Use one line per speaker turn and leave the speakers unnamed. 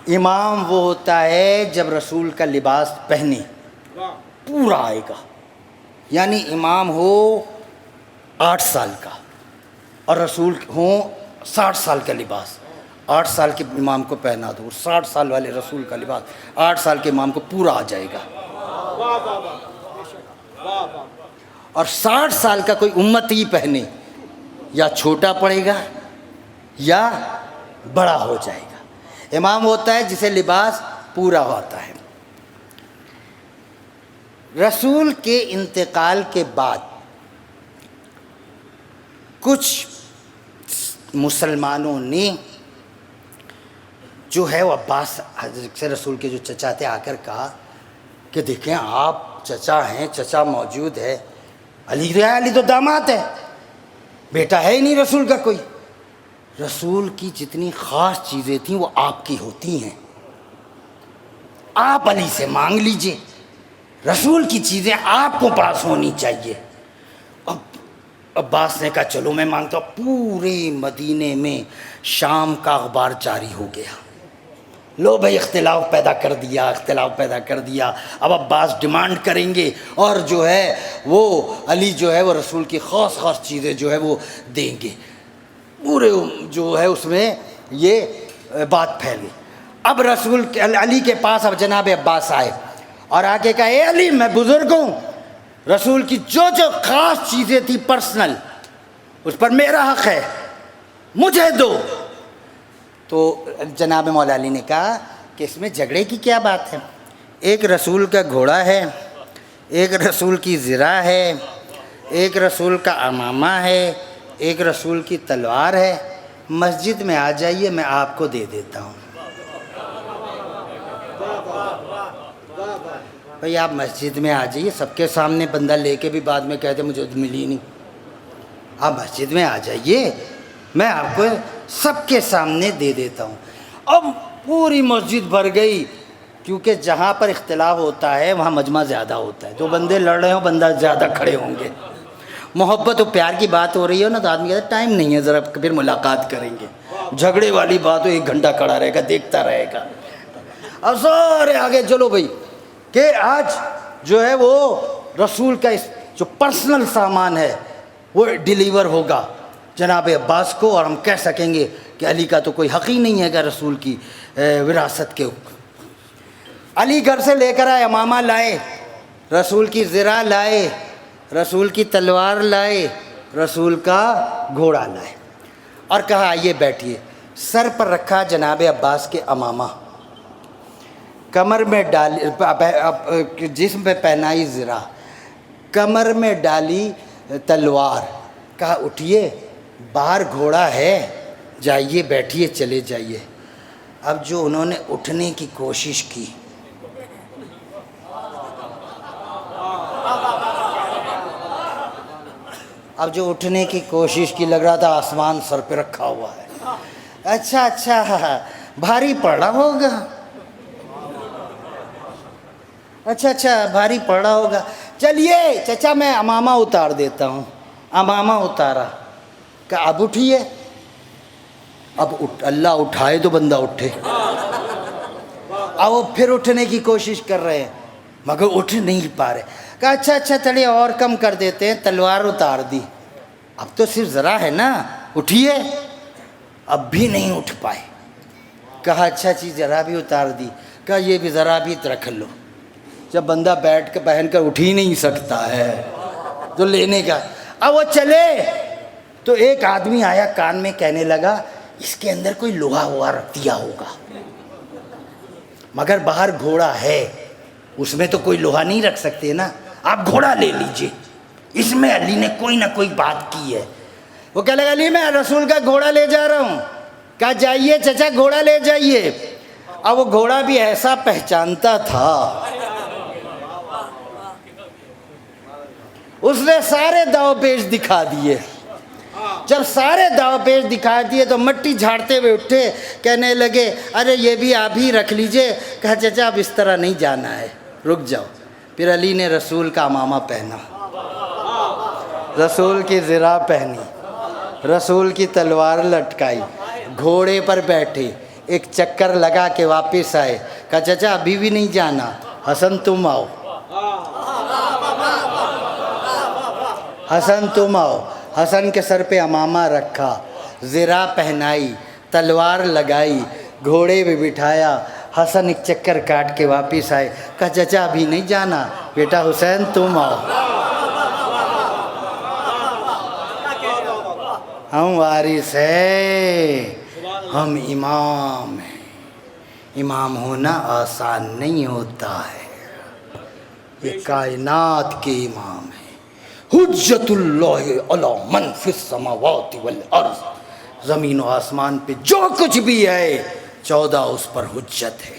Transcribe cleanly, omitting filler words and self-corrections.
امام وہ ہوتا ہے جب رسول کا لباس پہنے پورا آئے گا، یعنی امام ہو 8 سال کا اور رسول ہوں 60 سال کا لباس، 8 سال کے امام کو پہنا دو، 60 سال والے رسول کا لباس 8 سال کے امام کو پورا آ جائے گا، اور 60 سال کا کوئی امتی پہنے یا چھوٹا پڑے گا یا بڑا ہو جائے گا۔ امام ہوتا ہے جسے لباس پورا ہوتا ہے۔ رسول کے انتقال کے بعد کچھ مسلمانوں نے جو ہے وہ عباس حضرت سے رسول کے جو چچا تھے آ کر کہا کہ دیکھیں آپ چچا ہیں، چچا موجود ہے، علی تو داماد ہے، بیٹا ہے ہی نہیں رسول کا کوئی، رسول کی جتنی خاص چیزیں تھیں وہ آپ کی ہوتی ہیں، آپ علی سے مانگ لیجئے، رسول کی چیزیں آپ کو پاس ہونی چاہیے۔ اب عباس نے کہا چلو میں مانگتا ہوں۔ پورے مدینے میں شام کا اخبار جاری ہو گیا، لو بھائی اختلاف پیدا کر دیا، اب عباس ڈیمانڈ کریں گے اور جو ہے وہ علی جو ہے وہ رسول کی خاص چیزیں جو ہے وہ دیں گے، پورے جو ہے اس میں یہ بات پھیلی۔ اب رسول علی کے پاس اب جناب عباس آئے اور آ کے کہا اے علی میں بزرگ ہوں، رسول کی جو خاص چیزیں تھیں پرسنل اس پر میرا حق ہے، مجھے دو۔ تو جناب مولا علی نے کہا کہ اس میں جھگڑے کی کیا بات ہے، ایک رسول کا گھوڑا ہے، ایک رسول کی زرہ ہے، ایک رسول کا امامہ ہے، ایک رسول کی تلوار ہے، مسجد میں آ جائیے میں آپ کو دے دیتا ہوں۔ بھئی آپ مسجد میں آ جائیے، سب کے سامنے بندہ لے کے بھی بعد میں کہتے مجھے ملی نہیں، آپ مسجد میں آ جائیے میں آپ کو سب کے سامنے دے دیتا ہوں۔ اب پوری مسجد بھر گئی، کیونکہ جہاں پر اختلاف ہوتا ہے وہاں مجمع زیادہ ہوتا ہے، جو بندے لڑ رہے ہوں بندہ زیادہ کھڑے ہوں گے، محبت و پیار کی بات ہو رہی ہے نا تو آدمی کہتا ہے ٹائم نہیں ہے، ذرا پھر ملاقات کریں گے، جھگڑے والی بات ہو 1 گھنٹہ کھڑا رہے گا دیکھتا رہے گا۔ اب سارے آگے چلو بھائی کہ آج جو ہے وہ رسول کا جو پرسنل سامان ہے وہ ڈیلیور ہوگا جناب عباس کو، اور ہم کہہ سکیں گے کہ علی کا تو کوئی حق ہی نہیں ہے کہ رسول کی وراثت کے اوپر۔ علی گھر سے لے کر آئے، امامہ لائے، رسول کی زرہ لائے، رسول کی تلوار لائے، رسول کا گھوڑا لائے، اور کہا آئیے بیٹھیے۔ سر پر رکھا جناب عباس کے امامہ، کمر میں ڈالی، جسم پہ پہنائی زرہ، کمر میں ڈالی تلوار، کہا اٹھیے باہر گھوڑا ہے، جائیے بیٹھیے چلے جائیے۔ اب جو انہوں نے اٹھنے کی کوشش کی، لگ رہا تھا آسمان سر پہ رکھا ہوا ہے، اچھا بھاری پڑ رہا ہوگا، چلیے چچا میں امامہ اتار دیتا ہوں۔ امامہ اتارا، کہ اب اٹھیے، اب اللہ اٹھائے تو بندہ اٹھے، اب وہ پھر اٹھنے کی کوشش کر رہے ہیں مگر اٹھ نہیں پا رہے، کہا اچھا چلیے اور کم کر دیتے ہیں، تلوار اتار دی، اب تو صرف ذرا ہے نا، اٹھیے، اب بھی نہیں اٹھ پائے، کہا اچھا چیز ذرا بھی اتار دی، کہا یہ بھی ذرا بھی رکھ لو۔ جب بندہ بیٹھ کے پہن کر اٹھ ہی نہیں سکتا ہے تو لینے کا، اب وہ چلے تو ایک آدمی آیا کان میں کہنے لگا اس کے اندر کوئی لوہا ہوا رکھ دیا ہوگا، مگر باہر گھوڑا ہے اس میں تو کوئی لوہا نہیں رکھ سکتے نا، آپ گھوڑا لے لیجئے، اس میں علی نے کوئی نہ کوئی بات کی ہے۔ وہ کہنے لگا علی میں رسول کا گھوڑا لے جا رہا ہوں، کہا جائیے چچا گھوڑا لے جائیے۔ اب وہ گھوڑا بھی ایسا پہچانتا تھا، اس نے سارے داؤ پیش دکھا دیے، جب سارے داؤ پیش دکھا دیے تو مٹی جھاڑتے ہوئے اٹھے، کہنے لگے ارے یہ بھی آپ ہی رکھ لیجئے، کہا چچا اب اس طرح نہیں جانا ہے، رک جاؤ۔ پھر علی نے رسول کا امامہ پہنا، رسول کی زرہ پہنی، رسول کی تلوار لٹکائی، گھوڑے پر بیٹھے، ایک چکر لگا کے واپس آئے. کہا چچا ابھی بھی نہیں جانا, حسن تم آؤ, حسن تم آؤ. حسن کے سر پہ عمامہ رکھا, زرہ پہنائی, تلوار لگائی, گھوڑے پہ بٹھایا. حسن ایک چکر کاٹ کے واپس آئے. کہا چچا ابھی نہیں جانا, بیٹا حسین تم آؤ. ہم وارث ہیں, ہم امام ہیں. امام ہونا آسان نہیں ہوتا ہے. یہ کائنات کے امام ہیں. حجت اللہ علی من فی السماوات والارض. زمین و آسمان پہ جو کچھ بھی ہے 14 اس پر حجت ہے.